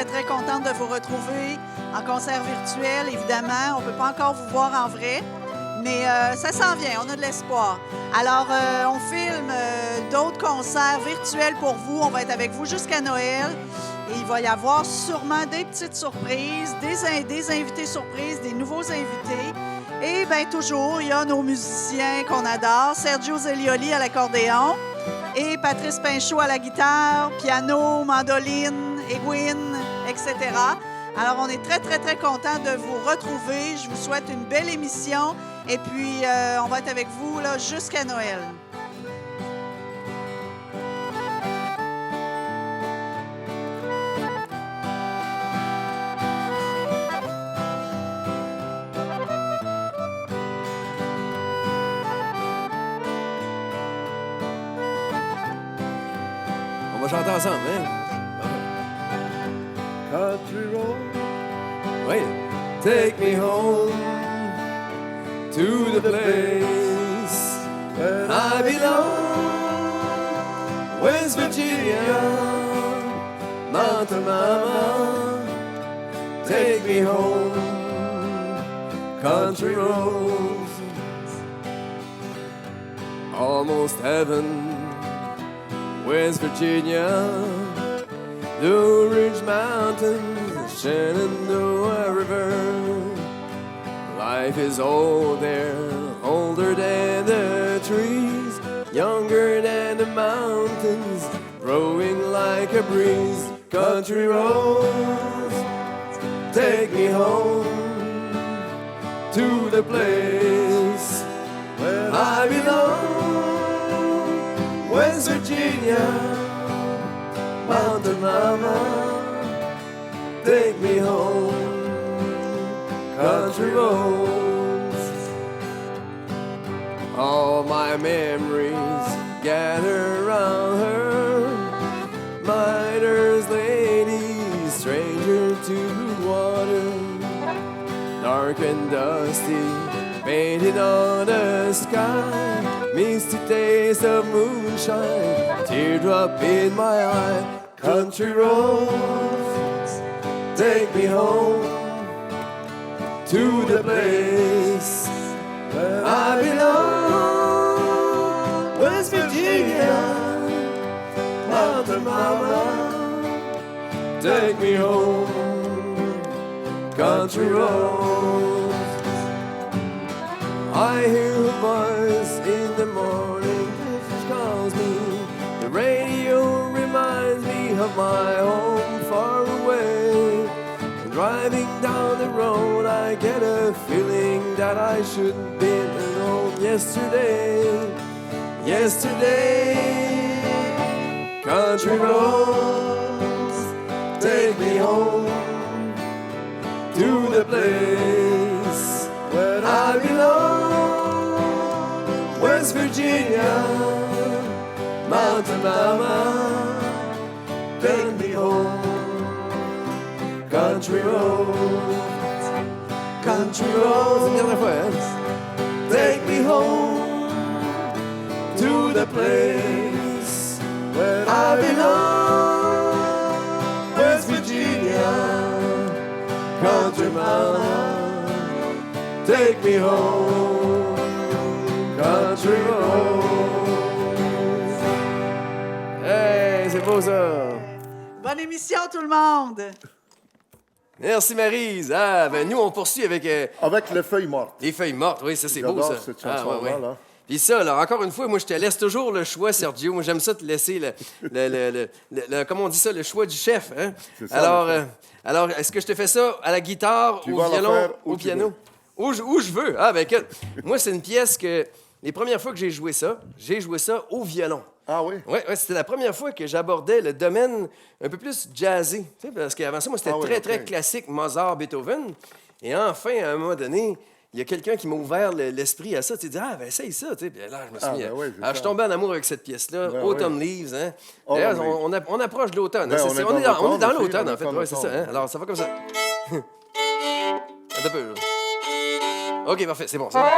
très, très contente de vous retrouver en concert virtuel, évidemment. On ne peut pas encore vous voir en vrai, mais ça s'en vient, on a de l'espoir. Alors, on filme d'autres concerts virtuels pour vous. On va être avec vous jusqu'à Noël. Et il va y avoir sûrement des petites surprises, des invités surprises, des nouveaux invités. Et bien, toujours, il y a nos musiciens qu'on adore. Sergio Zelioli à l'accordéon et Patrice Pinchot à la guitare, piano, mandoline, aiguine, etc. Alors, on est très, très, très contents de vous retrouver. Je vous souhaite une belle émission. Et puis, on va être avec vous là, jusqu'à Noël. On va chanter ensemble, hein? Country road, Oui. Take me home to the place where I belong. West Virginia, Mountain Mama. Take me home, country roads. Almost heaven. West Virginia, Blue Ridge Mountains, Shenandoah River. Life is old there, older than the trees, younger than the mountains, growing like a breeze. Country roads, take me home to the place where I belong. West Virginia, Mountain Mama, take me home, country roads. All my memories gather around her, miner's lady, stranger to water, dark and dusty, painted on the sky. Misty taste of moonshine, teardrop in my eye. Country roads, take me home to the place where I belong. West Virginia, Mountain Mama, take me home. Country roads. I hear a voice in the morning, which calls me. The radio reminds me of my home far away. And driving down the road, I get a feeling that I shouldn't been alone yesterday. Yesterday, country roads, take me home to the place where I belong. West Virginia, Mountain Mama, take me home. Country roads, country roads. Une dernière fois, hein? Take me home to the place where I belong. West Virginia, Country Mama, take me home, country roads. Hey, c'est beau ça! Bonne émission, tout le monde! Merci Maryse. Ah, ben nous, on poursuit avec avec les feuilles mortes. les feuilles mortes. Oui, ça, c'est beau, J'adore ça. cette chanson-là, là. Puis ça, là, encore une fois, moi, je te laisse toujours le choix, Sergio. Moi, j'aime ça te laisser comment on dit ça, le choix du chef. Hein? C'est ça, Alors, est-ce que je te fais ça à la guitare, Tu au vas la violon, faire au où tu piano? Où je veux. Ah, ben écoute, moi, c'est une pièce que les premières fois que j'ai joué ça au violon. Ah oui? Oui, c'était la première fois que j'abordais le domaine un peu plus jazzé. Tu sais, parce qu'avant ça, moi, c'était très classique, Mozart, Beethoven. Et enfin, à un moment donné, il y a quelqu'un qui m'a ouvert l'esprit à ça. Tu dis, ah, ben, essaye ça. Tu sais. Puis là, je me suis mis. oui, Alors, je suis tombé en amour avec cette pièce-là, Ben Autumn Leaves. Hein. D'ailleurs, on approche de l'automne. Ben, Hein. on est On est dans dans l'automne, en fait. l'automne, Ouais, c'est ça. Hein. Alors, ça va comme ça. Attends un peu. Là. OK, parfait. C'est bon, ça.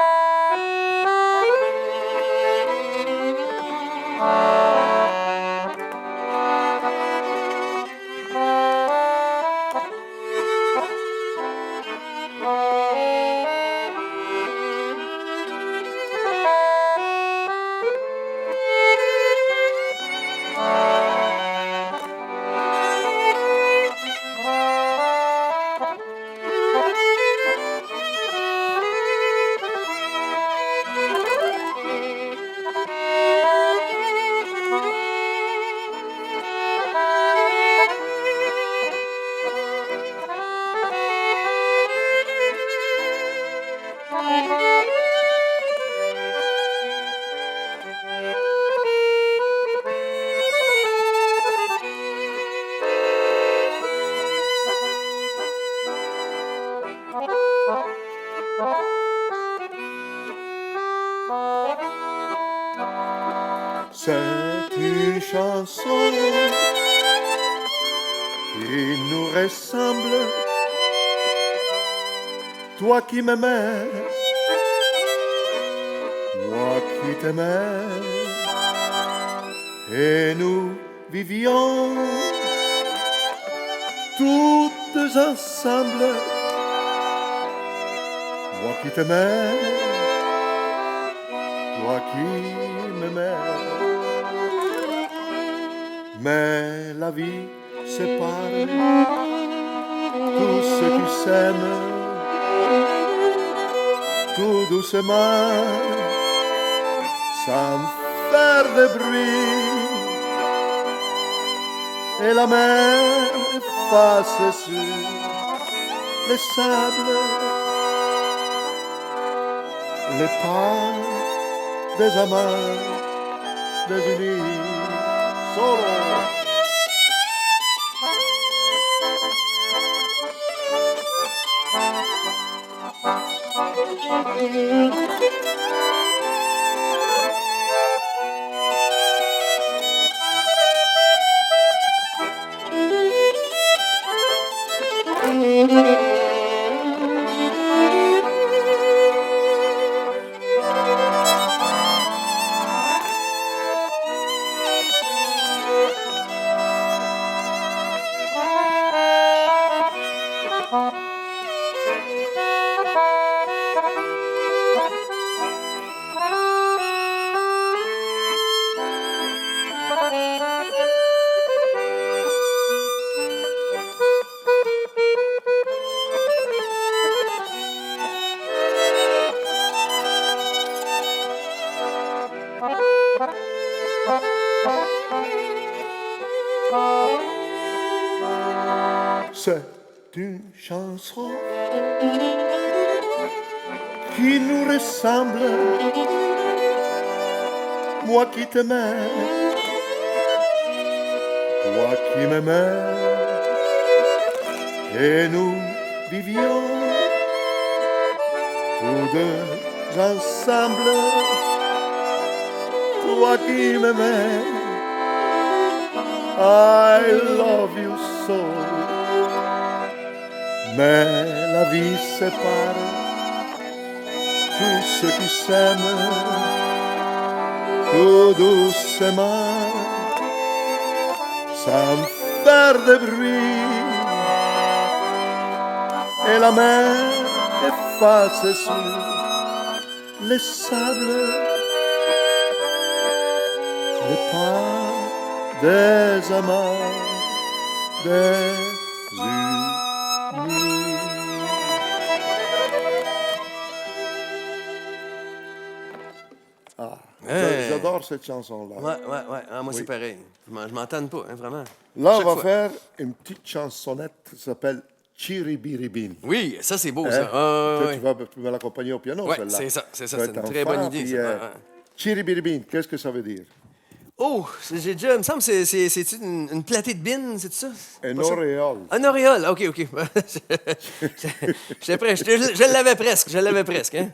C'est une chanson qui nous ressemble. Toi qui m'aimais, moi qui t'aimais, et nous vivions toutes ensemble. Moi qui t'aimais, toi qui m'aimais. Mais la vie sépare tous ceux qui s'aiment tout doucement, sans faire de bruit. Et la mer efface sur les sables les pas des amants désunis. Solo. C'est une chanson qui nous ressemble. Moi qui t'aimais, toi qui m'aimais, et nous vivions tous deux ensemble. Toi qui m'aimais, I love you so. Mais la vie sépare tous ceux qui s'aiment tout doucement, sans faire de bruit. Et la mer efface sur les sables les pas des amants désunis. J'adore cette chanson-là. Ouais. Ah, moi, c'est pareil. Je m'entends pas, hein, vraiment. Là, Chaque on va fois. faire une petite chansonnette qui s'appelle Chiribiribin. Oui, ça, c'est beau, Hein? ça. Tu vas me l'accompagner au piano, Ouais, celle-là. c'est ça. Ça va C'est être une un très bonne fan, idée, puis, ça. Ouais. Chiribiribin, qu'est-ce que ça veut dire? Oh, j'ai déjà... Il me semble que c'est une platée de bine, c'est ça? Un Pas ça? auréole. Un auréole, OK. J'étais prêt. Je l'avais presque, hein?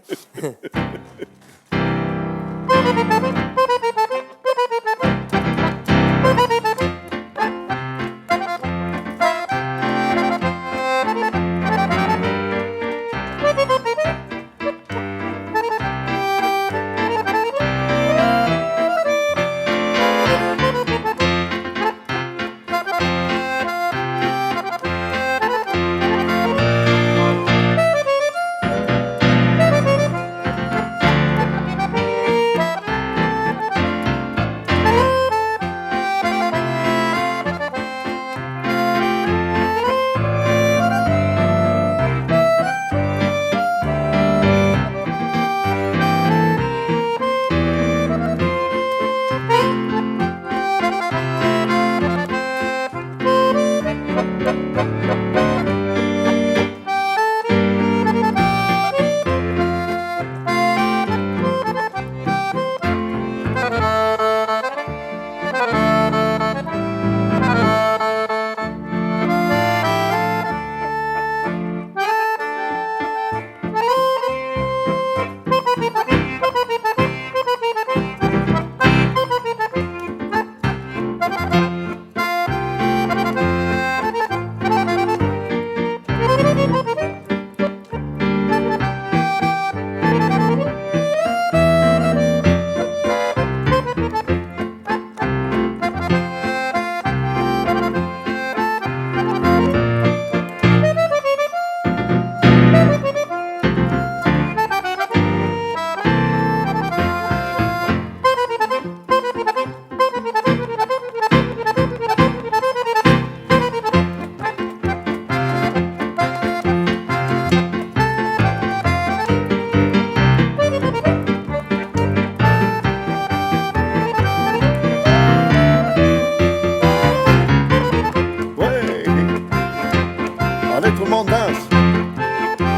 Allez, tout le monde danse.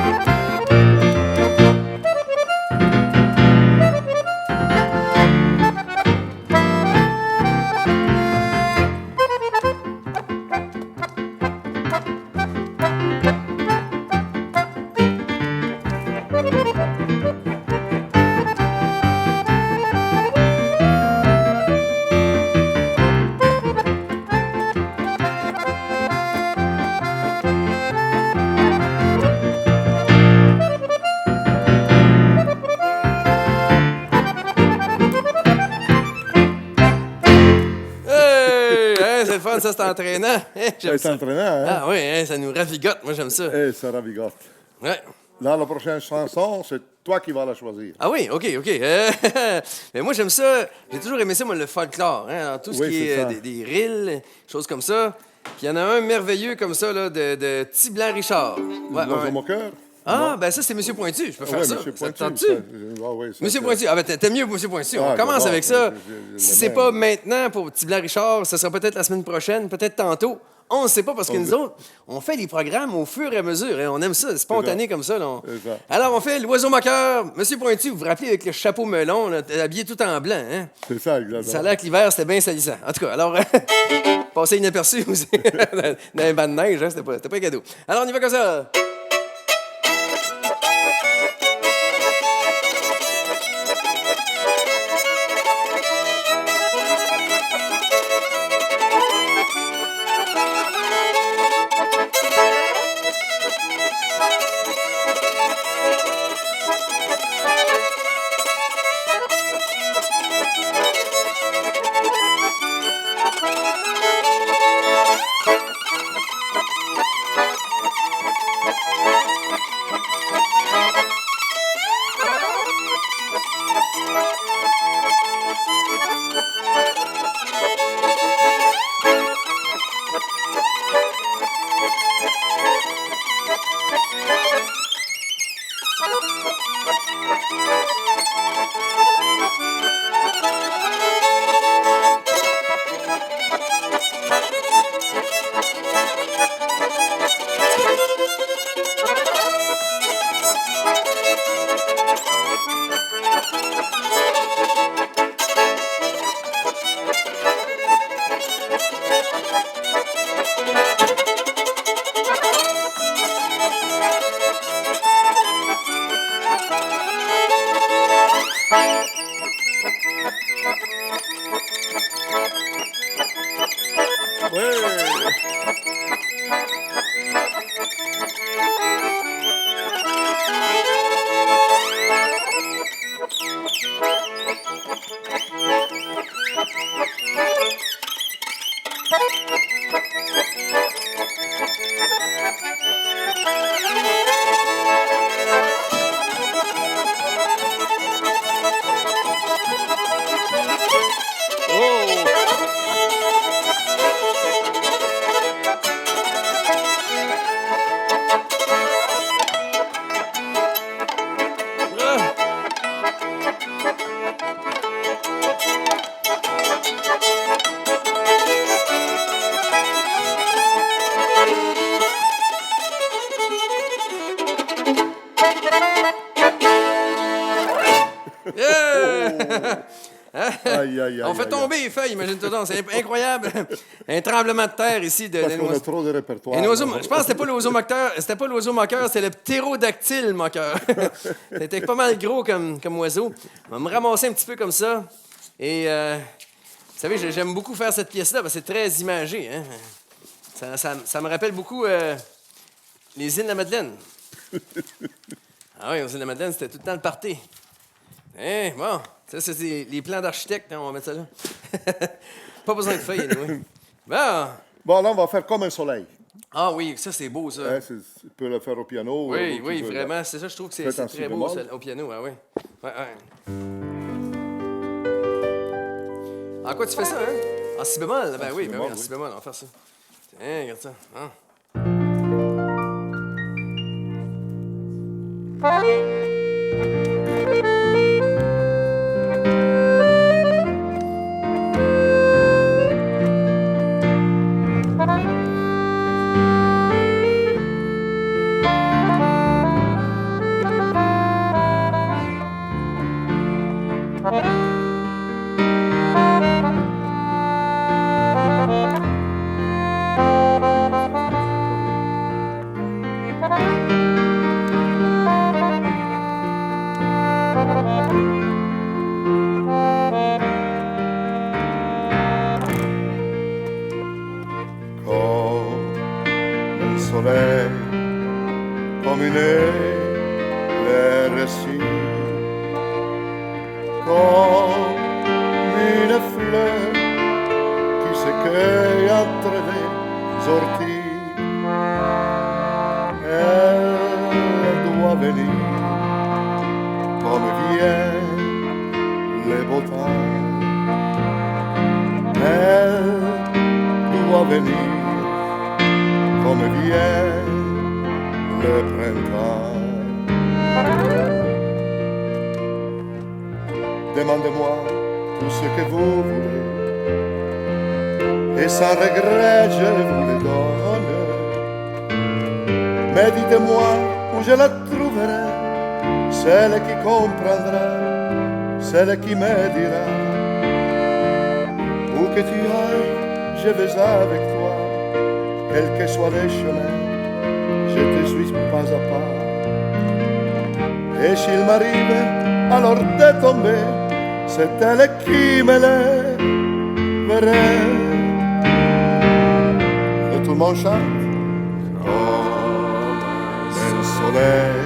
Hey! Hein, c'est le fun, ça, c'est entraînant. Hein, j'aime C'est ça. entraînant, hein? Ah oui, hein, ça nous ravigote. Moi, j'aime ça. Eh, ça ravigote. Ouais. Là, la prochaine chanson, c'est toi qui vas la choisir. Ah oui, OK. Mais moi, j'aime ça. J'ai toujours aimé ça, moi, le folklore. Hein, tout ce Oui, qui c'est est ça. des rilles, choses comme ça. Puis il y en a un merveilleux comme ça, là, de Petit Blanc Richard. Ouais, L'oiseau ouais. moqueur? Ah, ben ça, c'est Monsieur Pointu. Je peux faire Oui, ça. Monsieur Ça te Pointu. tente-tu? Ah, oui, ça, Monsieur c'est- Pointu. Ah, ben t'aimes mieux Monsieur Pointu. Ah, On commence j'adore. avec ça. Je Si c'est l'aime. pas maintenant pour Petit Blanc Richard, ça sera peut-être la semaine prochaine, peut-être tantôt. On ne sait pas parce que nous autres, on fait les programmes au fur et à mesure. Hein. On aime ça, spontané comme ça. Là. C'est ça. Alors, on fait l'oiseau moqueur. Monsieur Pointu, vous vous rappelez avec le chapeau melon, là, habillé tout en blanc. Hein? C'est ça, exactement. Ça a l'air que l'hiver, c'était bien salissant. En tout cas, alors, passer inaperçu aussi dans les bancs de neige, hein, c'était pas un cadeau. Alors, on y va comme ça. Aïe, aïe, On fait aïe, tomber les feuilles, imagine-toi donc. C'est incroyable. Un tremblement de terre ici. Parce qu'on a trop de répertoire. Un oiseau, je pense que c'était pas l'oiseau moqueur, c'était le ptérodactyle moqueur. C'était pas mal gros comme oiseau. On va me ramasser un petit peu comme ça. Et, vous savez, j'aime beaucoup faire cette pièce-là parce que c'est très imagé. Hein? Ça me rappelle beaucoup les îles de la Madeleine. Ah oui, aux îles de la Madeleine, c'était tout le temps le party. Hein, bon, ça, c'est les plans d'architecte. Hein, on va mettre ça là. Pas besoin de feuilles, anyway. Bon. Bon, là, on va faire comme un soleil. Ah oui, ça, c'est beau, ça. Hein, tu peux le faire au piano. Oui, ou oui, tu veux- vraiment. C'est ça, je trouve que c'est Faites en très si beau bémol. ça, au piano. Ah, oui. Ouais, ouais. En quoi tu fais ça, hein? En si bémol? Ben oui, bémol, en si bémol, on va faire ça. Tiens, regarde ça. Hein? soleil comme une éclaircie, comme une fleur qui s'écueille entre les orties. Elle doit venir comme viennent les beaux temps. Elle doit venir comme vient le printemps. Demandez-moi tout ce que vous voulez, et sans regret je vous le donne. Mais dites-moi où je la trouverai, celle qui comprendra, celle qui me dira. Où que tu ailles, je vais avec toi, quels que soient les chemins, je te suis pas à pas. Et s'il m'arrive alors de tomber, c'est elle qui me lèverait. Et tout le monde chante comme un soleil,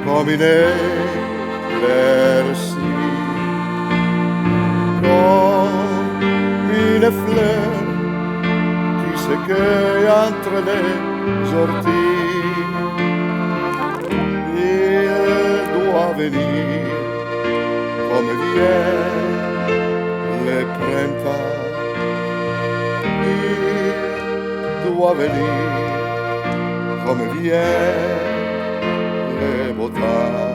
comme une éclaircie, comme une fleur qui s'écueille entre les orties. Il doit venir comme vient le printemps. Il doit venir comme vient le beau temps.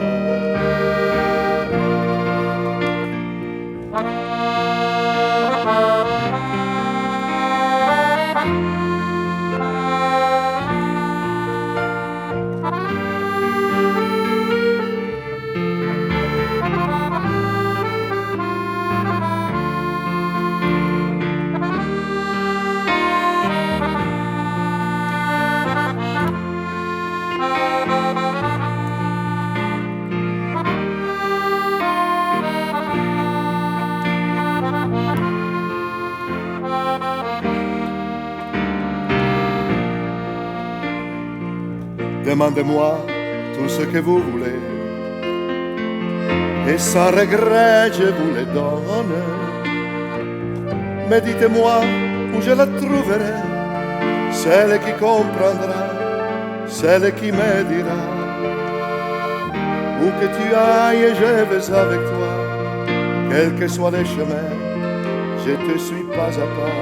Demandez-moi tout ce que vous voulez, et sans regret je vous le donne. Mais dites-moi où je la trouverai, celle qui comprendra, celle qui me dira. Où que tu ailles, je vais avec toi, quels que soient les chemins, je te suis pas à pas.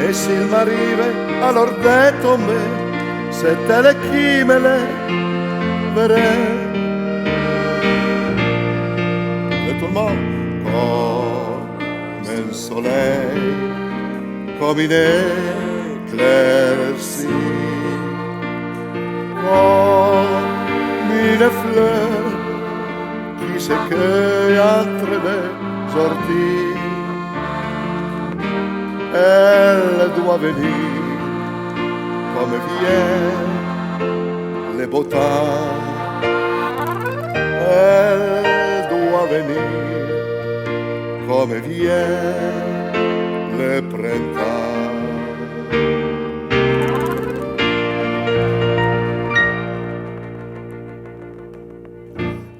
Et s'il m'arrive alors de tomber, c'est elle qui me lèverait. Et tout le monde comme un soleil, comme une éclaircie, comme une fleur qui s'écueille entre les orties. Elle doit venir comme vient les beaux temps. Elle doit venir comme vient le printemps.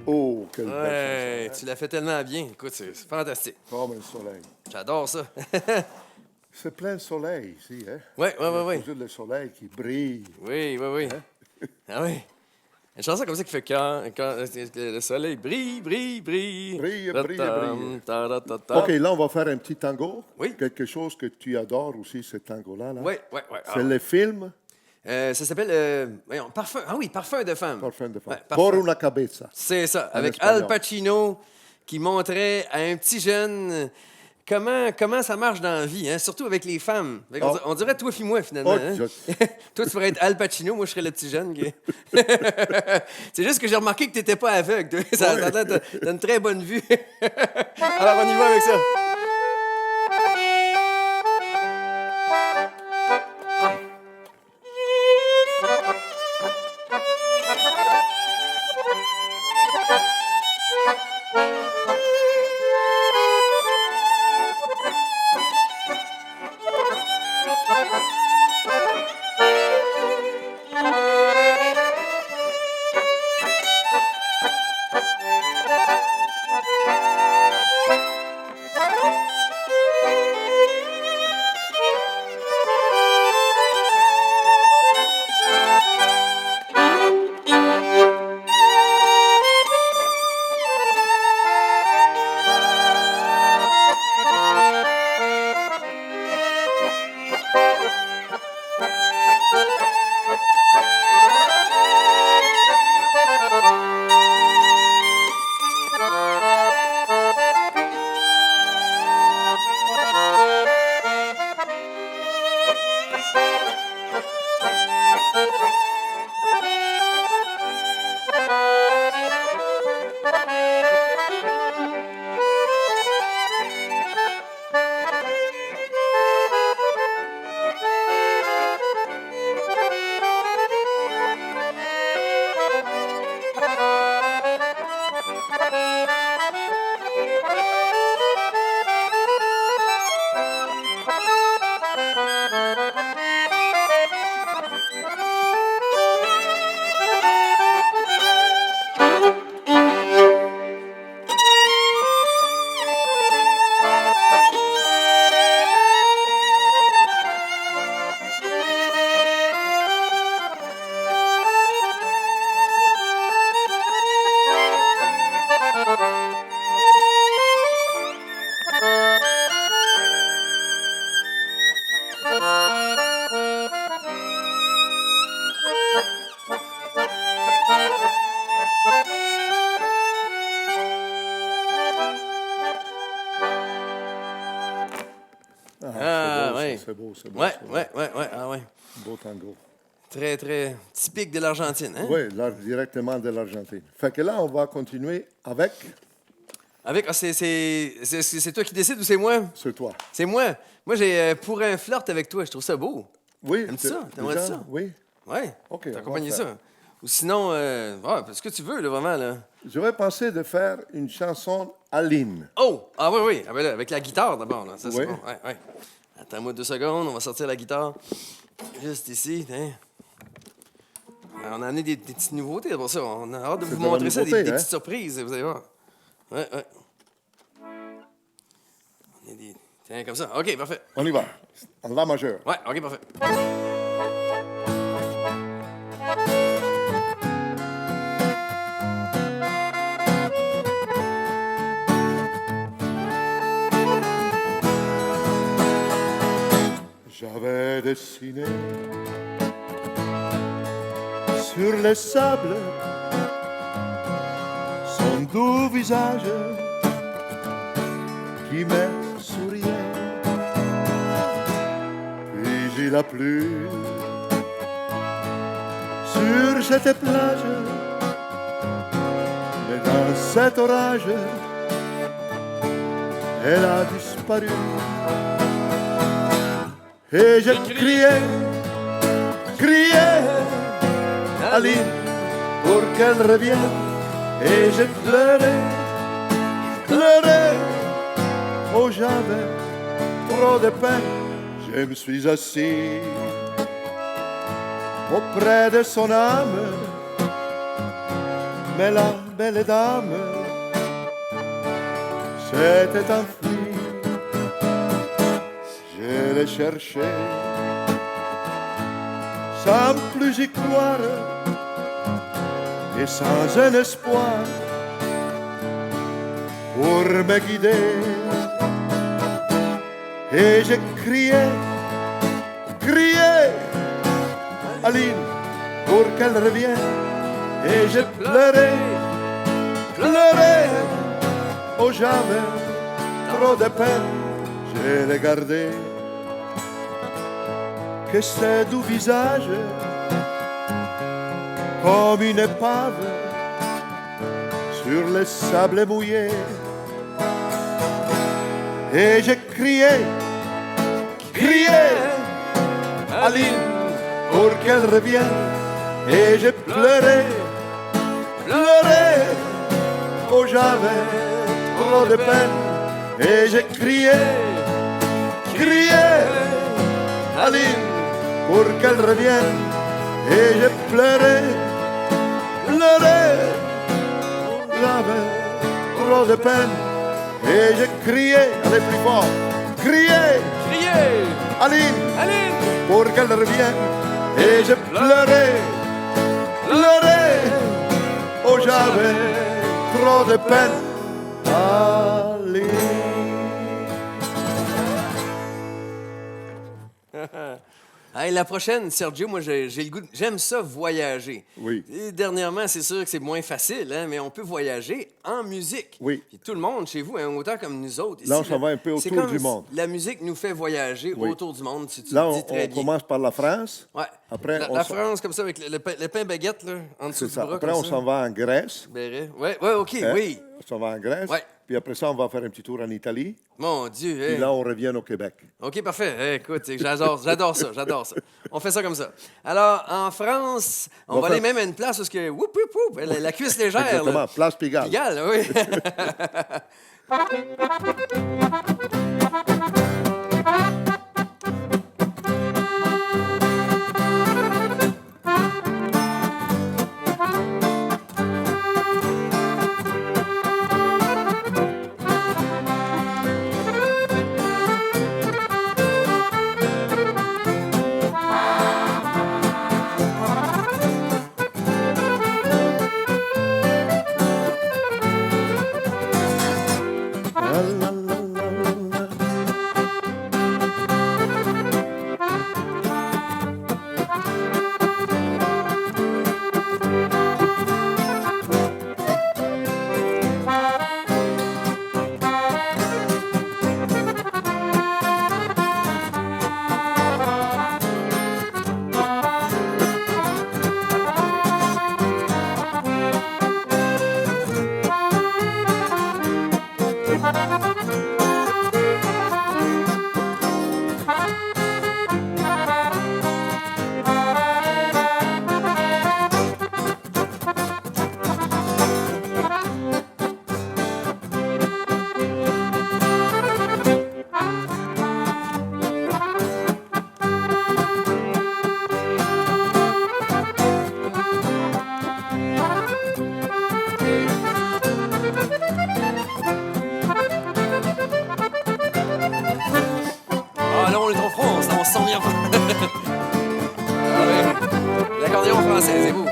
Oh, quelle belle Ouais, chanson, tu l'as fait tellement bien. Écoute, c'est fantastique. hein? Comme un soleil. J'adore ça. C'est plein de soleil ici, hein? Oui, oui, oui, oui. Toujours le soleil qui brille. Oui, oui, oui. Ah oui. Une chanson comme ça qui fait quand le soleil brille, brille, brille. Brille, brille, brille. Ta-da-ta-ta. OK, là, on va faire un petit tango. Oui. Quelque chose que tu adores aussi, ce tango-là. Là. Oui, oui, oui. C'est le film Ça s'appelle voyons, Parfum. Ah oui, Parfum de femme. Parfum de femme. Ouais, Parfum. Por una cabeza. C'est ça, avec espagnol. Al Pacino qui montrait à un petit jeune comment ça marche dans la vie, hein? Surtout avec les femmes. On dirait toi puis moi, finalement. Oh, Hein? Toi, tu pourrais être Al Pacino, moi, je serais le petit jeune. C'est juste que j'ai remarqué que tu n'étais pas aveugle. Toi. Ça t'as une très bonne vue. Alors, on y va avec ça. c'est bon. Ouais, ça. ouais, ouais, ouais. Ah ouais. Beau tango. Très, très typique de l'Argentine, hein? Oui, directement de l'Argentine. Fait que là, on va continuer avec Avec, c'est toi qui décides ou c'est moi? ce toi. C'est moi. Moi, j'ai pour un flirt avec toi. Je trouve ça beau. Oui. Aimes-tu ça? T'aimerais déjà? ça? Oui. Ouais. OK, T'accompagnes on va ça. Ou sinon, ce que tu veux, là, vraiment, là. J'aurais pensé de faire une chanson Aline. Oh! Ah oui, oui. Ah, ben là, avec la guitare, d'abord, là. Ça, c'est Oui. bon. Ouais, ouais. Attends-moi 2 secondes. On va sortir la guitare. Juste ici. Hein. On a amené des petites nouveautés pour ça. On a hâte de C'est vous de la montrer ça, nouveauté, des hein? petites surprises, vous allez voir. Ouais, ouais. On a des... Tiens, comme ça. OK, parfait. On y va. En La majeur. Ouais, OK, parfait. J'avais dessiné sur les sables son doux visage qui me souriait. Puis il a plu sur cette plage, mais dans cet orage, elle a disparu. Et j'ai crié, crié, Aline, pour qu'elle revienne. Et j'ai pleuré, pleuré, oh j'avais trop de peine. Je me suis assis auprès de son âme, mais la belle dame s'était enfuie. Je l'ai cherché sans plus y croire et sans un espoir pour me guider. Et j'ai crié, crié, Aline, pour qu'elle revienne. Et j'ai pleuré, pleuré, oh j'avais trop de peine. Je l'ai gardé, que ce doux visage, comme une épave sur les sables mouillés. Et j'ai crié, crié, Aline, pour qu'elle revienne. Et j'ai pleuré, pleuré, oh j'avais trop de peine. Et j'ai crié, crié, Aline, pour qu'elle revienne. Et j'ai pleuré, pleuré, j'avais trop de peine. Et j'ai crié, allez plus fort, crié, Criez! Aline, Aline! pour qu'elle revienne. Et j'ai pleuré, pleuré, oh j'avais trop de peine. Aline. Hey, la prochaine, Sergio, moi, j'ai le goût. J'aime ça voyager. Oui. Et dernièrement, c'est sûr que c'est moins facile, hein, mais on peut voyager en musique. Oui. Puis tout le monde chez vous, un auteur comme nous autres. Là, on ici, s'en va un peu c'est autour comme du monde. La musique nous fait voyager Oui. autour du monde, si tu Là, le on dis très bien. commence par la France. Ouais. Après, la, on la s'en- France, comme ça, avec le pain baguette, là, en dessous C'est du ça. bras. Après, comme on ça. s'en va en Grèce. Béret. Ouais, ouais, OK, Hein? oui. On s'en va en Grèce. Ouais. Puis après ça, on va faire un petit tour en Italie. Mon Dieu. Puis hey. là, on revient au Québec. OK, parfait. Écoute, j'adore ça, j'adore ça. On fait ça comme ça. Alors, en France, on On va va aller faire- même à une place où la cuisse légère. Exactement. Là. Place Pigalle. Pigalle, oui. La, la, la, la, la. français, c'est beau.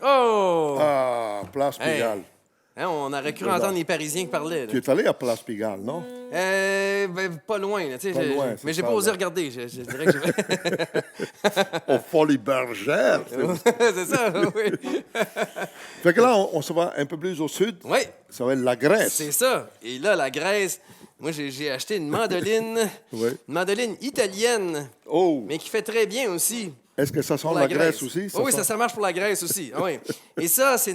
Oh! Ah, Place Hey. Pigalle. Hein, on aurait cru entendre les Parisiens qui parlaient. là. Tu es allé à Place Pigalle, non? Pas loin, là, tu sais. Pas loin, c'est Mais j'ai ça, pas osé là. regarder. Je dirais que Au Folie Bergère. c'est ça, oui. Fait que là, on se va un peu plus au sud. Oui, Ça va être la Grèce. c'est ça. Et là, la Grèce, moi, j'ai acheté une mandoline. Oui. Une mandoline italienne, Oh! mais qui fait très bien aussi. Est-ce que ça sent Pour la Grèce aussi? Oui, sent- ça marche pour la Grèce aussi. Ah oui. Et ça, c'est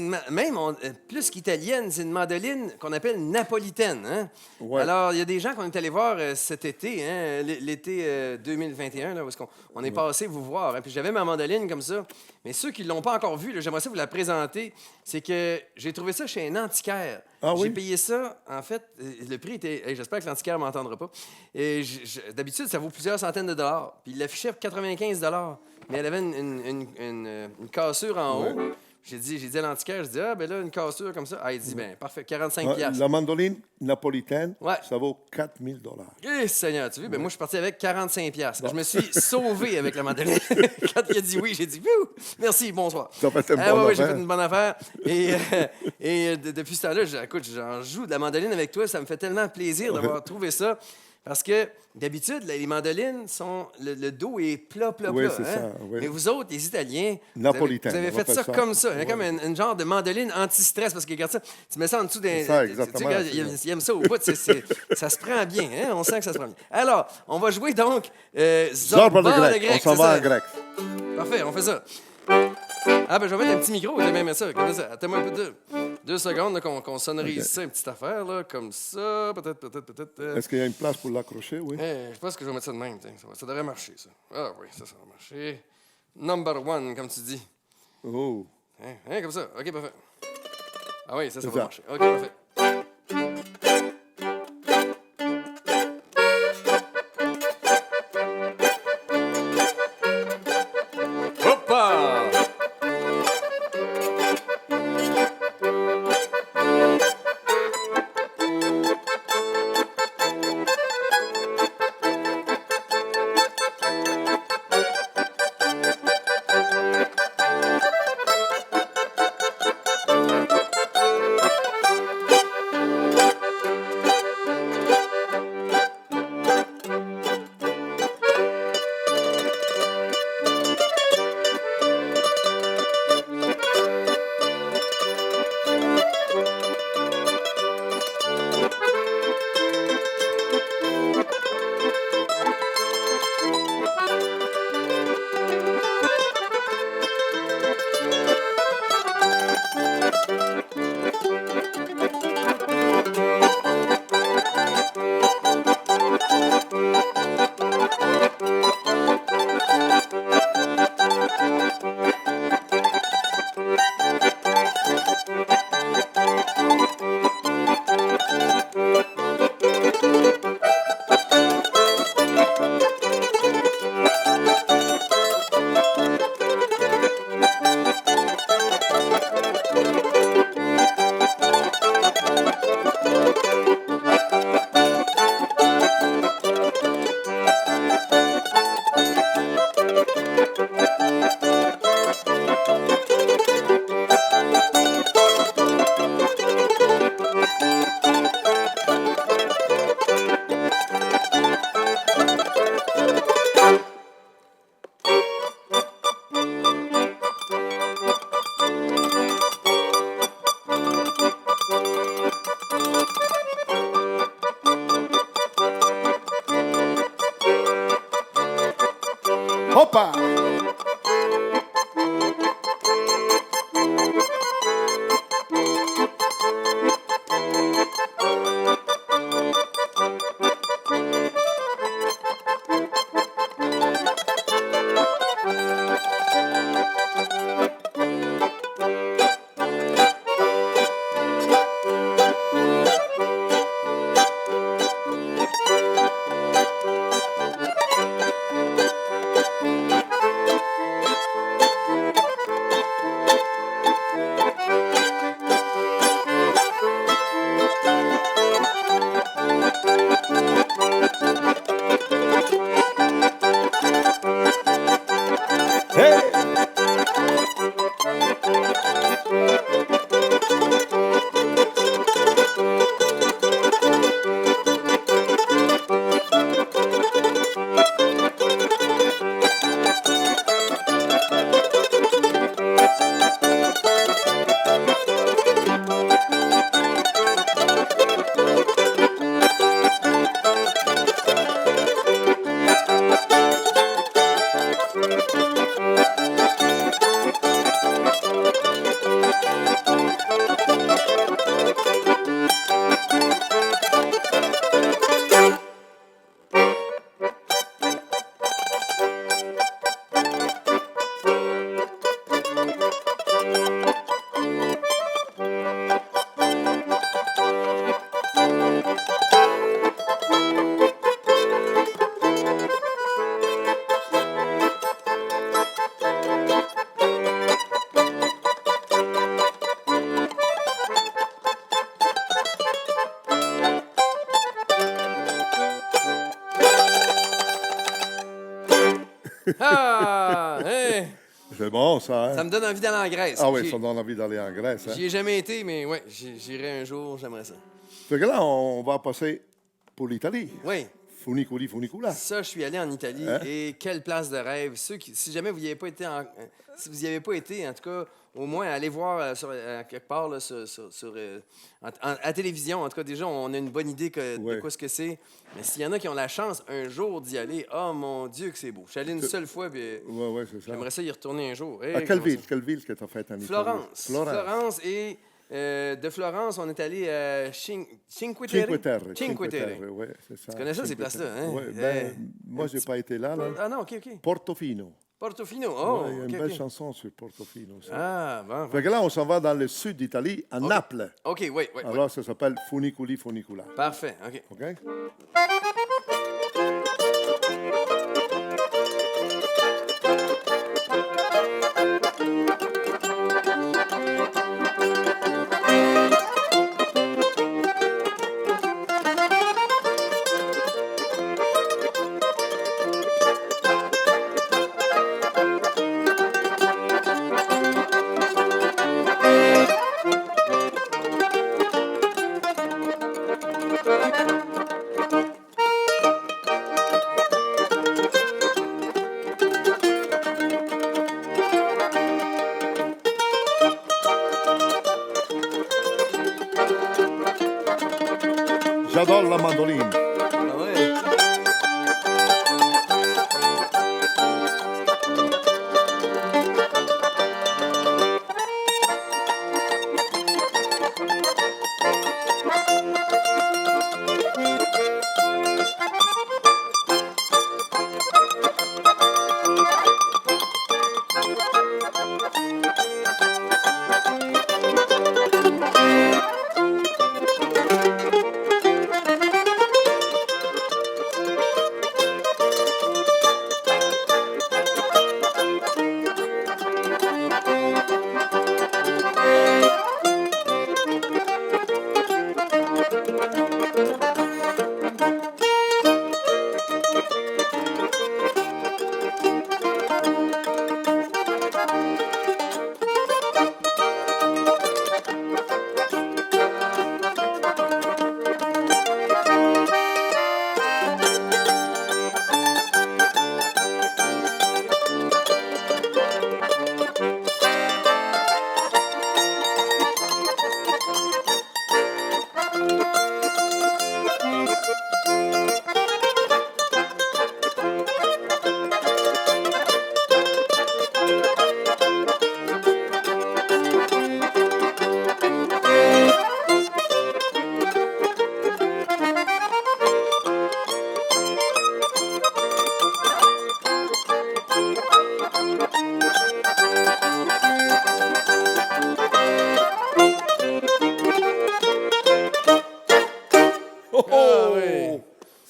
plus qu'italienne, c'est une mandoline qu'on appelle napolitaine. Hein? Ouais. Alors, il y a des gens qu'on est allés voir cet été, hein, l'été 2021, là, où est-ce on est passé vous voir. Hein? Puis j'avais ma mandoline comme ça. Mais ceux qui ne l'ont pas encore vue, là, j'aimerais ça vous la présenter. C'est que j'ai trouvé ça chez un antiquaire. Ah oui? J'ai payé ça, en fait, le prix était... J'espère que l'antiquaire ne m'entendra pas. Et d'habitude, ça vaut plusieurs centaines de dollars. Puis il l'affichait pour 95 mais elle avait une cassure en haut. J'ai dit à l'antiquaire, ah, ben là, une cassure comme ça. Ah, il dit, ben parfait, 45 Ouais, piastres. la mandoline napolitaine, Ouais. ça vaut 4000 $. Eh, Seigneur, tu vois, ben moi, je suis parti avec 45 piastres. Je me suis sauvé avec la mandoline. Quand il a dit oui, j'ai dit, Wouh! Merci, bonsoir. Ça fait une Ah, bonne ouais, j'ai affaire. fait une bonne affaire. Et depuis ce temps-là, écoute, j'en joue de la mandoline avec toi. Ça me fait tellement plaisir d'avoir trouvé ça. Parce que d'habitude, les mandolines sont. Le dos est plat. Oui, hein? c'est ça, oui. Mais vous autres, les Italiens, Napolitaine, vous avez on fait appelle ça ça. comme ça. Ouais. Comme une genre de mandoline anti-stress. Parce que regarde ça, tu mets ça en dessous d'un. C'est ça, tu sais, exactement, regarde, c'est il aime ça au bout. Ça se prend bien. Hein? On sent que ça se prend bien. Alors, on va jouer donc Zorba Zorba de grec. On s'en c'est va ça. en grec. Parfait, on fait ça. Ah, ben, je vais mettre un petit micro, j'aime bien ça. Comme ça. Attends-moi un peu deux secondes là, qu'on sonorise ça, une petite affaire, là, comme ça. Peut-être. Est-ce qu'il y a une place pour l'accrocher? Oui. Je pense que je vais mettre ça de même. Tiens. Ça devrait marcher, ça. Ah oui, ça va marcher. Number one, comme tu dis. Oh. Hein, comme ça. OK, parfait. Ah oui, ça C'est va ça. marcher. OK, parfait. Hoppa! Hoppa! Hey! Ah! Hein? C'est bon, ça, hein? Ça me donne envie d'aller en Grèce. Ah oui, ça donne envie d'aller en Grèce, hein? J'y ai jamais été, mais ouais, j'irai un jour, j'aimerais ça. Fait que là, on va passer pour l'Italie. Oui, Funiculi, funicula. ça, je suis allé en Italie Hein? et quelle place de rêve. Si jamais vous n'y avez pas été, si vous y avez pas été, en tout cas, au moins allez voir quelque part là, à télévision. En tout cas, déjà, on a une bonne idée de Ouais. quoi ce que c'est. Mais s'il y en a qui ont la chance un jour d'y aller, oh mon Dieu que c'est beau. Je suis allé une seule fois, puis Oui, c'est ça. j'aimerais ça y retourner un jour. Hey, À quelle comment ville? Quelle ville que tu as faite en Italie? Florence. Florence. Et de Florence, on est allé à Cinque Terre. Cinque Terre, oui, c'est ça. Tu connais ça, ces Cinque places-là, Terre. hein? Oui, ben, moi, je n'ai pas été là. Ah non, OK, OK. Portofino. Portofino, oh, Ouais, il y a une OK, belle OK. chanson sur Portofino. aussi. Ah, bon. Fait que là, on s'en va dans le sud d'Italie, à Naples. OK, oui, oui, oui. Alors, ça s'appelle Funiculi, funicula. Parfait, OK. OK? J'adore la mandoline. Ah ouais.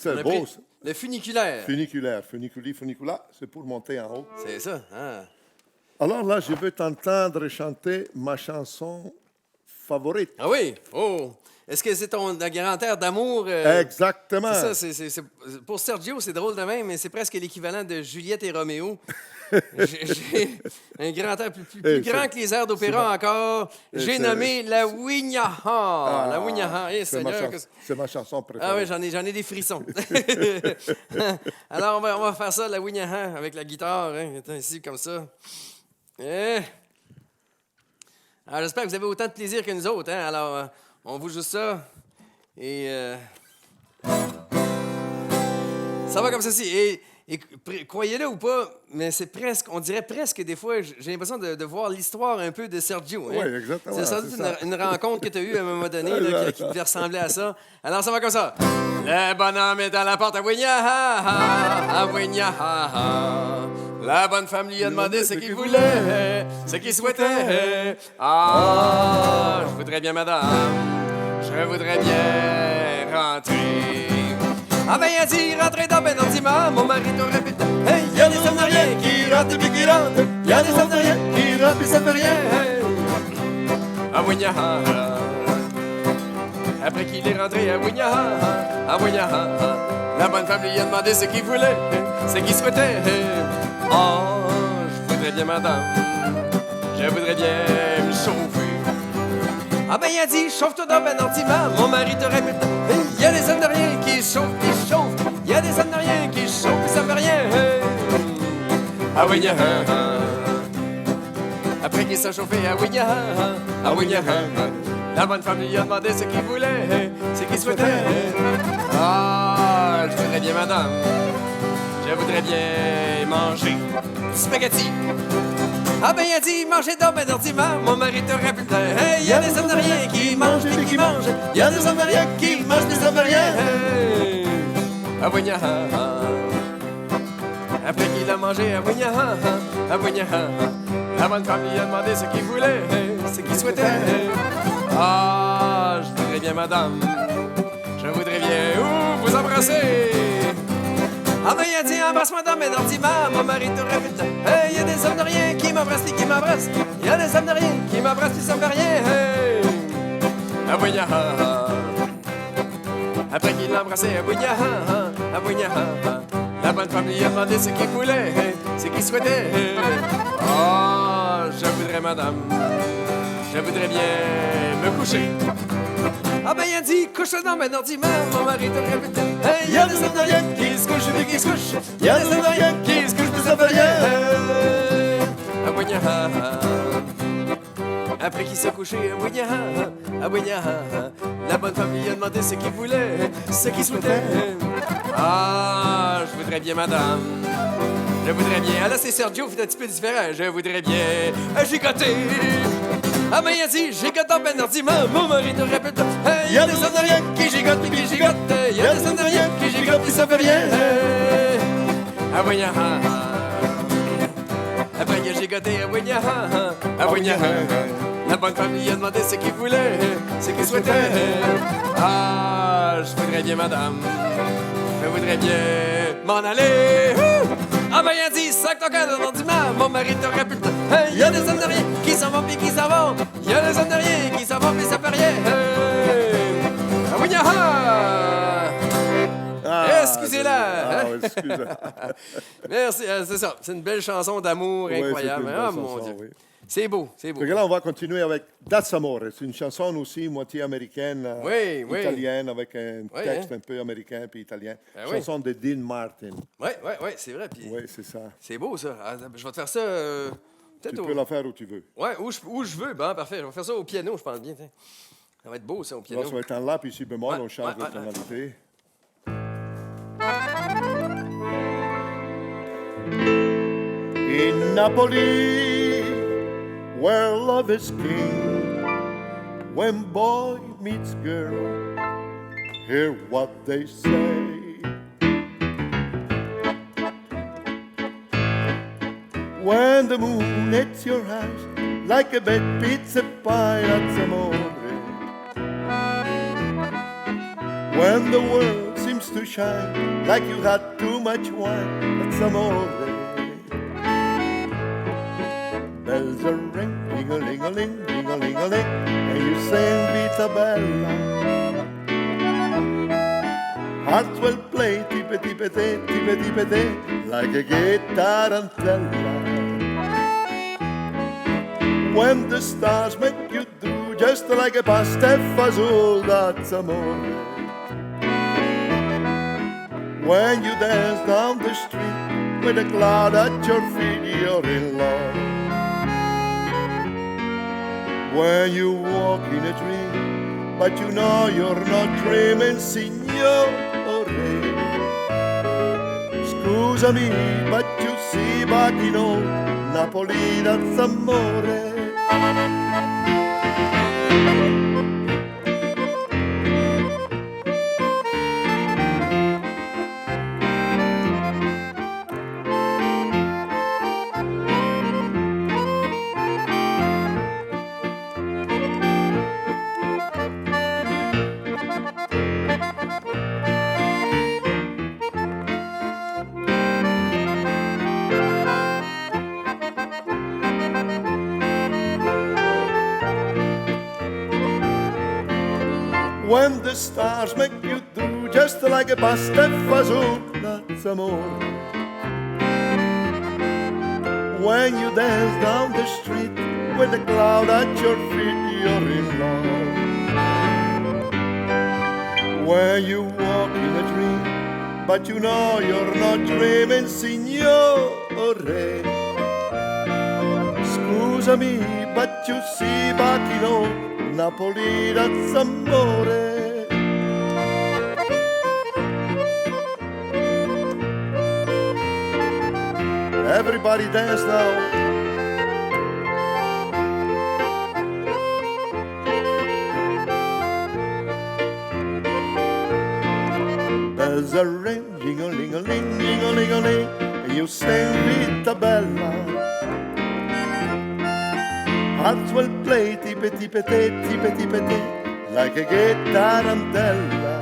C'est On a beau, pris ça. le funiculaire. Funiculaire, funicula, c'est pour monter en haut. C'est ça. Ah. Alors là, je veux t'entendre chanter ma chanson favorite. Ah oui? Oh! Est-ce que c'est ton grand air d'amour? Exactement. C'est ça. Pour Sergio, c'est drôle de même, mais c'est presque l'équivalent de Juliette et Roméo. J'ai un grand air plus grand que les airs d'opéra encore. J'ai nommé la Winyaha. La Winyaha. Eh, Seigneur, c'est ma chanson préférée. Ah oui, j'en ai des frissons. Alors, on va faire ça, la Winyaha, avec la guitare, hein, ici, comme ça. Eh. Alors, j'espère que vous avez autant de plaisir que nous autres. Hein? Alors, on vous joue ça. Et ça va comme ceci. Et croyez-le ou pas, mais c'est presque, on dirait presque des fois, j'ai l'impression de voir l'histoire un peu de Sergio. Hein? Oui, exactement. C'est sans doute une rencontre que tu as eue à un moment donné là, qui devait ressembler à ça. Alors, ça va comme ça. Le bonhomme est à la porte à Winyaha, à Winyaha. La bonne femme lui a demandé ce qu'il voulait, ce qu'il souhaitait. Ah, je voudrais bien, madame, je voudrais bien rentrer. Ah ben, il a dit, rentrez dans ben ordinairement, mon mari te répète. Hey, y a des hommes de rien qui rentrent puis qui rentrent. Y a des hommes de rien qui rentrent puis ça fait rien. Hey. Ah, Winyaha. Après qu'il est rentré à Winyaha, la bonne femme lui a demandé ce qu'il voulait, ce qu'il souhaitait. Oh, je voudrais bien, madame, je voudrais bien me chauffer. Ah ben, il a dit, chauffe-toi dans ben ordinairement, mon mari te répète. Il y a des hommes de rien qui chauffent, qui chauffent. Il y a des hommes de rien qui chauffent, ça fait rien. Ah Winyaha. Après qu'il s'est chauffé à Winyaha, la bonne femme lui a demandé ce qu'il voulait, ce qu'il souhaitait. Ah, je voudrais bien, madame, je voudrais bien manger du spaghetti. Ah ben, il a dit, mangez donc ben ordinairement, mon mari te répète. Hey, y a des hommes de rien qui mangent puis qui mangent. Y a des hommes de rien qui mangent des hommes de rien. Hey. Ah Winyaha. Après qu'il a mangé à Winyaha, la bonne femme lui a demandé ce qu'il voulait, ce qu'il souhaitait. Ah, je voudrais bien, madame, je voudrais bien vous embrasser. Ah ben, il a dit, embrasse-moi dans mes ordinaires, mon mari te répète. Hey, y a des hommes de rien qui m'embrassent puis qui m'embrassent. Y a des hommes de rien qui m'embrassent puis ça me fait rien. Hey. Ah Winyaha. Après qu'il l'a embrassé à Winyaha, la bonne femme lui a demandé ce qu'il voulait, ce qu'il souhaitait. Oh, je voudrais, madame, je voudrais bien me coucher. Ah ben, il a dit, couche-toi dans ben ordinairement, mon mari te répète. Hey, y a des hommes de rien qui se couchent puis qui se couchent. Y a des hommes de rien qui se couchent puis ça fait rien. Ah Winyaha. Après qu'il s'est couché à Winyaha, la bonne femme lui a demandé ce qu'il voulait, ce qu'il souhaitait. Ah, je voudrais bien, madame, je voudrais bien. Ah là, c'est Sergio, c'est un petit peu différent. Je voudrais bien gigoter. Ah ben, il a dit, gigote ben ordinairement, mon mari te répète. Hey, y a des hommes de rien qui gigotent puis qui gigotent. Y a des hommes de rien qui gigotent puis ça fait rien. Ah Winyaha. Après qu'il a gigoté à Winyaha, la bonne femme lui a demandé ce qu'il voulait, ce qu'il souhaitait. Ah, je voudrais bien, madame, je voudrais bien m'en aller. Ah ben, il a dit, sac ton cœur dans du mal, mon mari te répète. Hey, y a des hommes de rien qui s'en vont puis qui s'en vont. Y a des hommes de rien qui s'en vont puis ça fait rien. Hey. Ah Winyaha. Excusez-la. Ah, excusez-la. Merci, c'est ça. C'est une belle chanson d'amour incroyable. C'est une belle Ah, mon chanson, Dieu. oui. C'est beau, c'est beau. Donc là, on va continuer avec That's Amore. C'est une chanson aussi moitié américaine, Oui. italienne, avec un Oui, texte hein. un peu américain puis italien. Ben oui. Chanson de Dean Martin. Oui, c'est vrai. Puis Oui, c'est ça. c'est beau, ça. Ah, je vais te faire ça Tu peut-être peux la faire où tu veux. Ouais, où je veux. Bon, parfait. Je vais faire ça au piano, je pense bien. Tiens. Ça va être beau, ça, au piano. Là, ça va être en La puis si bémol, Ouais, on change ouais, de tonalité. In Napoli, where love is king, when boy meets girl, hear what they say. When the moon hits your eyes like a big pizza pie at Zamore, when the world seems to to shine like you had too much wine. That's amore. Bells are ring, ding-a-ling-a-ling, ding-a-ling-a-ling, and you sing Vita Bella. Hearts will play tipe-tipe-te, tipe-tipe-te, like a gay tarantella. When the stars make you do just like a pastefazul, that's amore. When you dance down the street with a cloud at your feet, you're in love. When you walk in a dream, but you know you're not dreaming, signore. Scusami, but you see back in old Napoli, that's amore. When the stars make you do just like a pastefazul, that's amore. When you dance down the street with a cloud at your feet, you're in love. When you walk in a dream, but you know you're not dreaming, signore. Scusami, but you see back in old Napoli, that's amore. Everybody dance now. Bells are ring, jing-a-ling-a-ling, jing-a-ling-a-ling, and you sing Vita Bella. Hearts will play tipe-tipe-te, tipe-tipe-te, like a gay tarantella.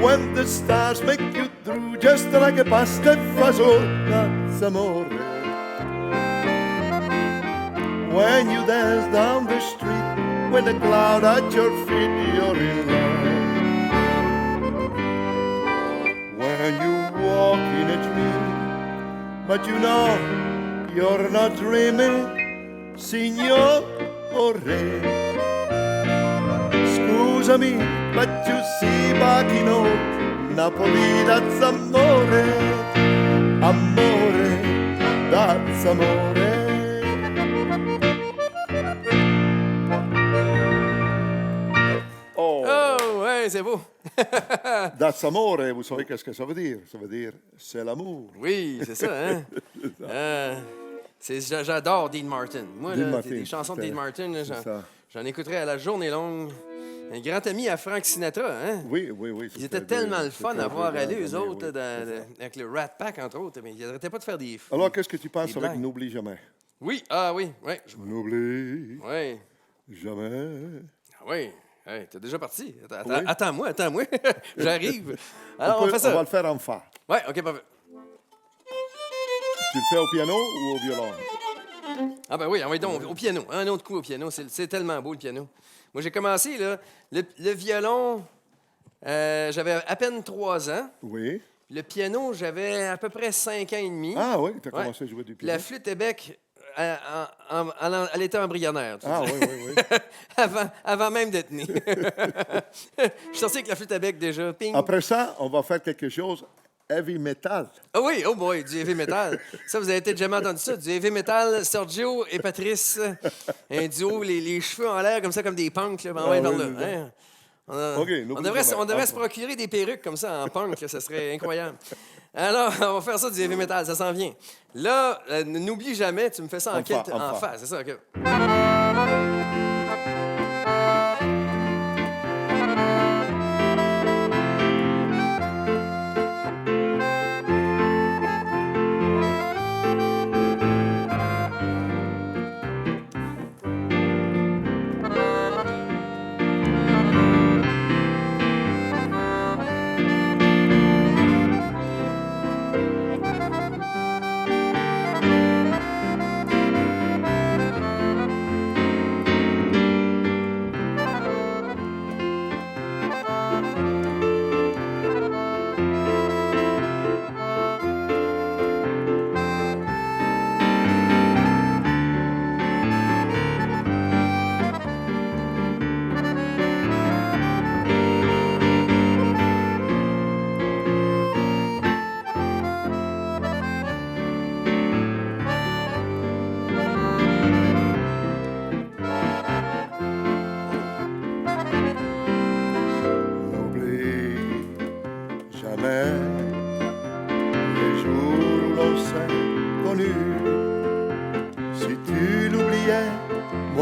When the stars make you through just like a pastefazol, that's amore. When you dance down the street with a cloud at your feet, you're in love. When you walk in a dream, but you know you're not dreaming, signore. Scusami, but you see back in old Napoli, that's amore. Amore, that's amore. Oh, ouais, c'est beau. That's amore, vous savez qu'est-ce que ça veut dire? Ça veut dire c'est l'amour. Oui, c'est ça, hein? J'adore Dean Martin. Moi, Dean là, Martin, des chansons de Dean Martin, là, c'est ça. j'en écouterais à la journée longue. Un grand ami à Frank Sinatra, hein? Oui. Ils étaient tellement le fun à voir aller, eux oui, autres, avec le Rat Pack, entre autres. Mais ils n'arrêtaient pas de faire des fous. Alors, qu'est-ce que tu penses Des avec blagues. N'oublie jamais? Oui, oui. N'oublie Oui. jamais. Oui. Hey, t'es déjà parti. Oui. Attends-moi. J'arrive. Alors, on fait On ça. va le faire en fa. Oui, OK, parfait. Tu le fais au piano ou au violon? Ah ben oui, on va donc au piano. Un autre coup au piano. C'est tellement beau, le piano. Moi, j'ai commencé, là, le violon, j'avais à peine 3 ans. Oui. Le piano, j'avais à peu près 5 ans et demi. Ah oui, tu as Ouais. commencé à jouer du Puis piano. la flûte à bec, elle était embryonnaire. tu Ah sais. oui. avant même d'être né. Je suis sorti avec la flûte à bec déjà. Ping. Après ça, on va faire quelque chose heavy metal. Ah oui, oh boy, du heavy metal. Ça, vous avez peut-être jamais entendu ça. Du heavy metal, Sergio et Patrice. Un duo, les cheveux en l'air comme ça, comme des punks. Là, oui, vers là. c'est ça. Hein? OK, On devrait se procurer des perruques comme ça en punk. Là, ça serait incroyable. Alors, on va faire ça du heavy metal, ça s'en vient. Là, n'oublie jamais, tu me fais ça en fa, c'est ça, OK.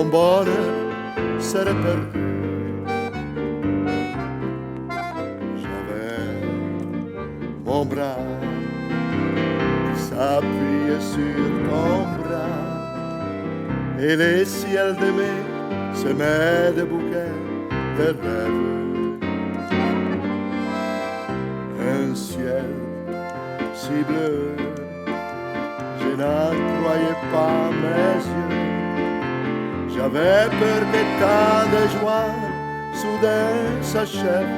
bonheur serait perdu. J'avais mon bras qui s'appuyait sur ton bras et les ciels d'aimer semaient des bouquets de rêves. Un ciel si bleu, je n'en croyais pas mes yeux. J'avais peur que tant de joie soudain s'achève.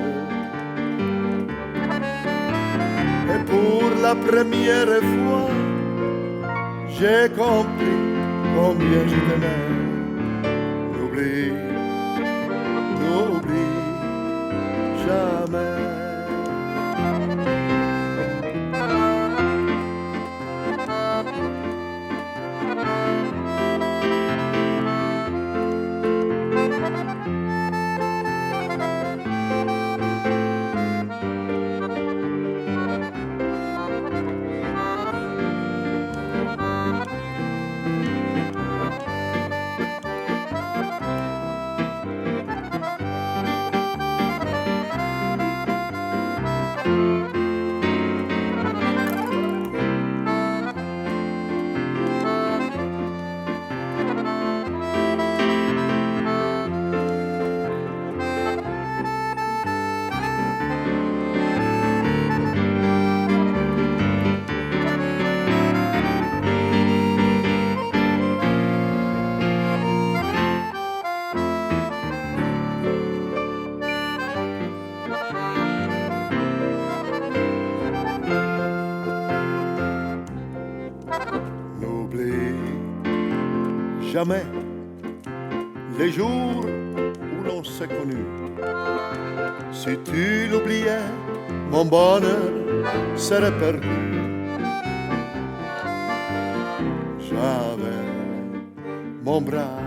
Et pour la première fois, j'ai compris combien je t'aimais. N'oublie, n'oublie jamais. Jamais les jours où l'on s'est connu. Si tu l'oubliais, mon bonheur serait perdu. J'avais mon bras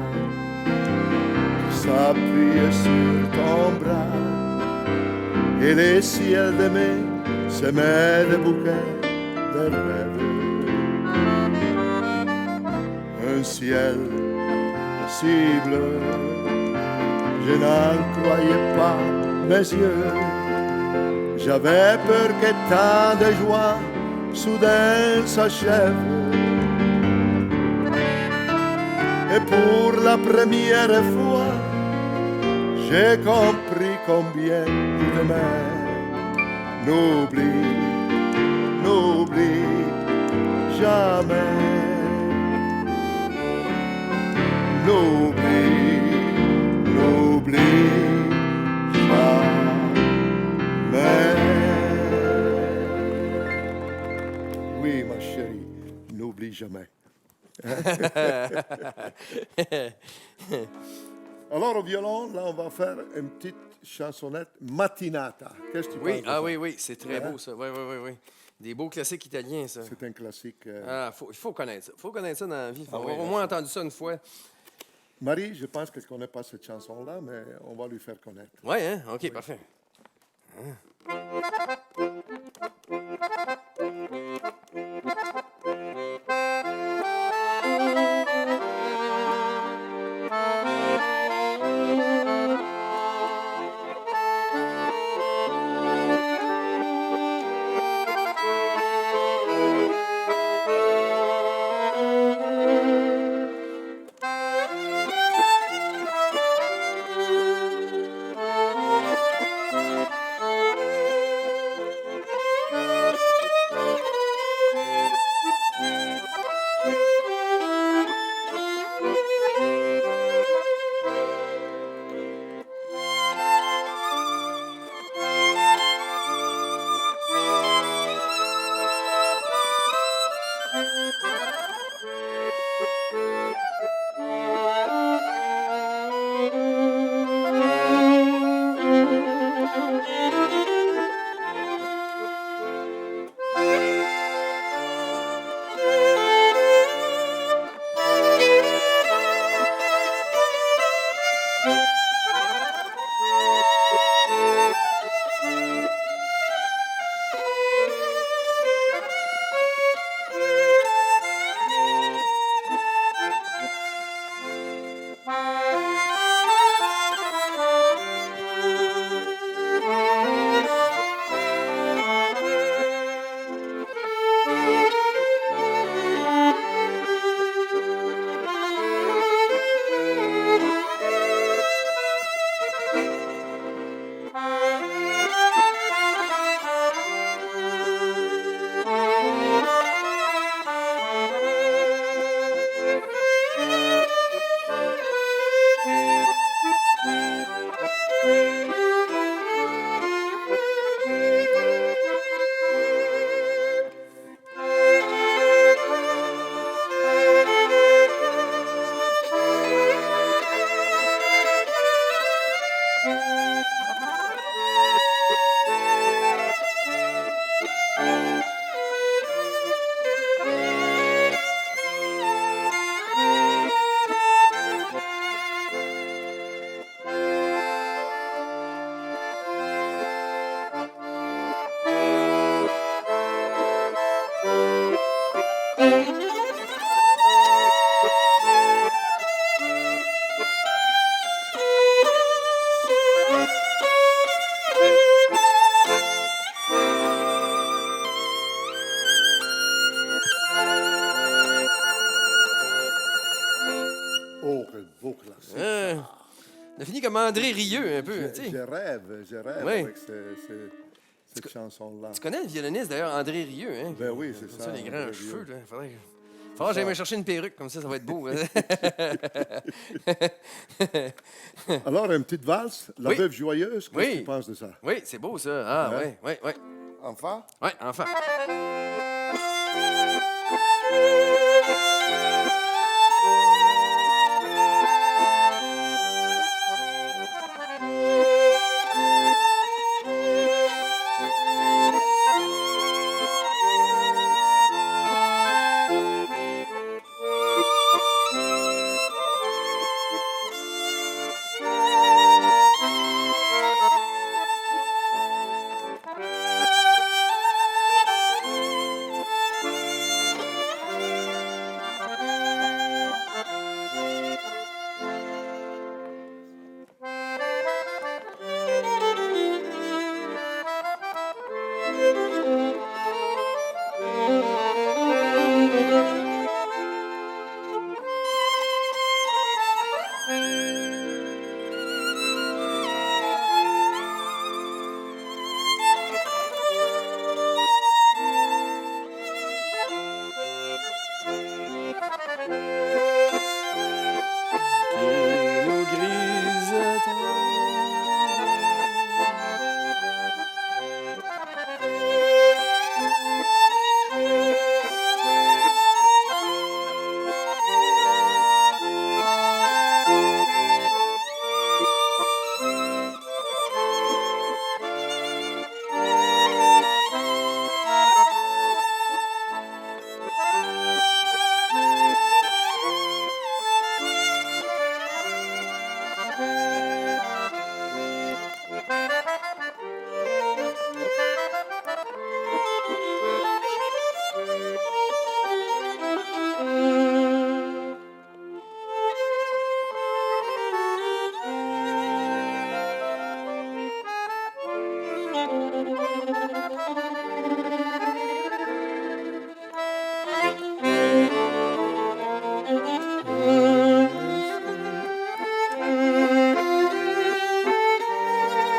qui s'appuyait sur ton bras et les ciels d'aimer semaient des bouquets de rêves. Un ciel si bleu, je n'en croyais pas mes yeux. J'avais peur que tant de joie soudain s'achève. Et pour la première fois, j'ai compris combien tu t'aimais. N'oublie, n'oublie jamais. N'oublie, n'oublie jamais. Oui, ma chérie, n'oublie jamais. Alors, au violon, là, on va faire une petite chansonnette matinata. Qu'est-ce que tu penses de ça? Oui, c'est très beau, ça. Oui. Des beaux classiques italiens, ça. C'est un classique. Il faut connaître ça. Il faut connaître ça dans la vie. Il faut avoir au moins entendu ça une fois. Marie, je pense qu'elle ne connaît pas cette chanson-là, mais on va lui faire connaître. Oui, hein? OK, parfait. Oh, quel beau classique. On a fini comme André Rieu, un peu. tu sais. Je rêve Oui. avec cette chanson-là. Tu connais le violoniste, d'ailleurs, André Rieu, hein? Ben oui, c'est Comme ça. les grands André cheveux, Rieu. là. Faudrait que j'aille me chercher une perruque, comme ça va être beau. Hein? Alors, une petite valse, La Oui. Veuve Joyeuse, qu'est-ce Oui. que tu penses de ça? Oui, c'est beau, ça. Ah, oui, Ouais. oui, oui. Enfin? Oui, enfin. Qui nous grise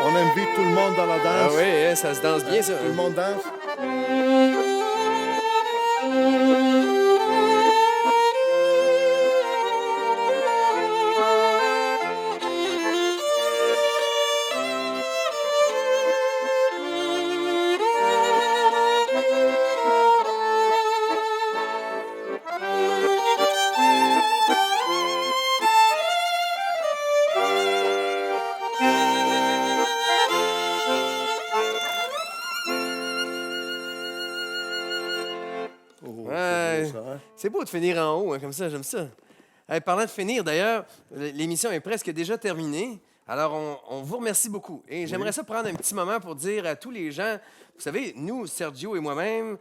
On invite tout le monde à la Ah danse. oui, hein, ça se danse bien, ça. Tout le monde danse. Oh, Ouais. c'est beau, ça, hein? C'est beau de finir en haut, hein, comme ça, j'aime ça. Hey, parlant de finir, d'ailleurs, l'émission est presque déjà terminée. Alors, on vous remercie beaucoup. Et j'aimerais ça prendre un petit moment pour dire à tous les gens, vous savez, nous, Sergio et moi-même,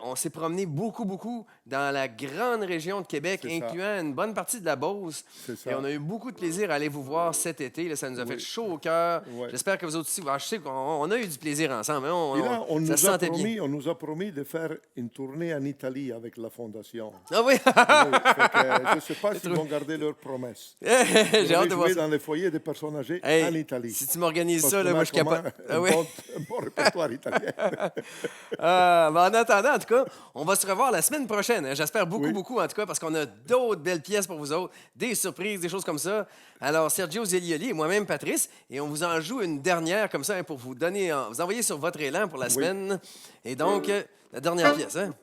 on s'est promenés beaucoup dans la grande région de Québec, C'est ça. incluant une bonne partie de la Beauce. C'est ça. Et on a eu beaucoup de plaisir à aller vous voir cet été. Là, ça nous a fait chaud au cœur. Ouais. J'espère que vous autres aussi. Je sais qu'on a eu du plaisir ensemble. Hein. Et là, Ça se sentait bien. on nous a promis de faire une tournée en Italie avec la Fondation. Ah oui! Oui, fait que je ne sais pas s'ils vont garder leur promesse. J'ai hâte de voir jouer ça. dans les foyers des personnes âgées Hey, en Italie. si tu m'organises Parce ça, là, qu'on moi, a je suis capable. un bon répertoire italien. Mais en attendant, en tout cas, on va se revoir la semaine prochaine. Hein. J'espère beaucoup, en tout cas, parce qu'on a d'autres belles pièces pour vous autres, des surprises, des choses comme ça. Alors, Sergio Zelioli et moi-même, Patrice, et on vous en joue une dernière comme ça hein, pour vous donner, vous envoyer sur votre élan pour la semaine. Et donc, la dernière pièce. Hein?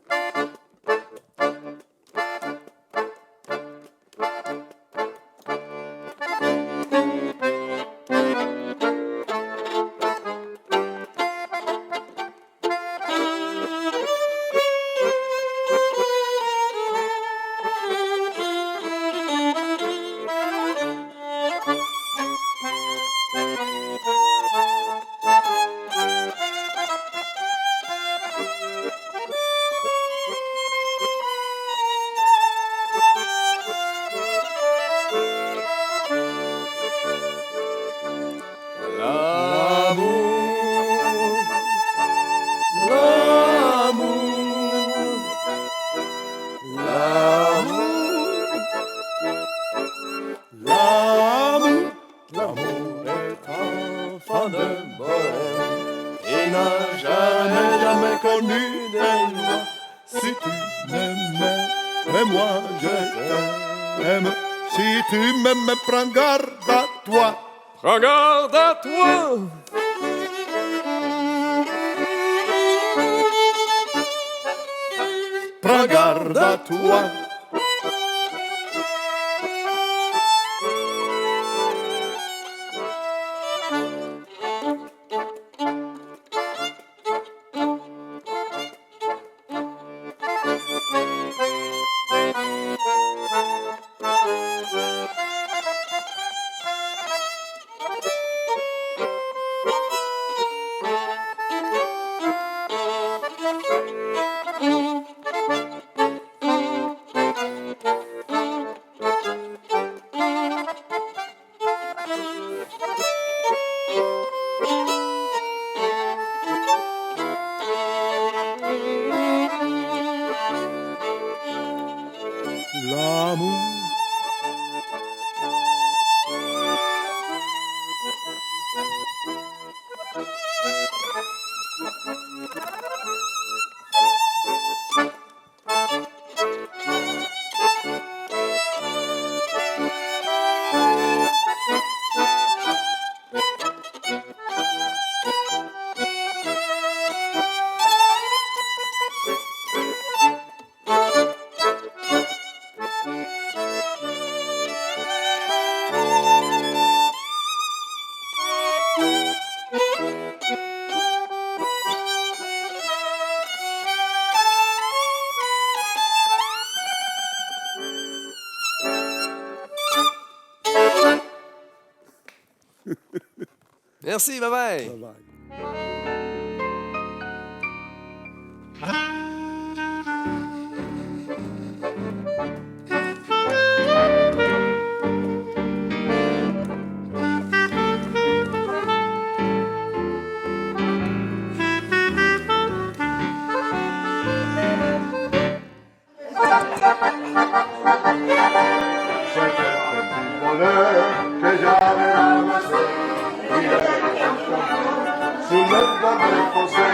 L'amour, l'amour, l'amour, l'amour, l'amour est enfant de bohème et n'a jamais connu des lois. Si tu m'aimais, mais moi je t'aime. Si tu m'aimes, prends garde à toi. Prends garde à toi! Prends garde à toi. L'amour, Merci, bye-bye! bye. Bonheur que j'avais ramassé, il est sous le bord du fossé.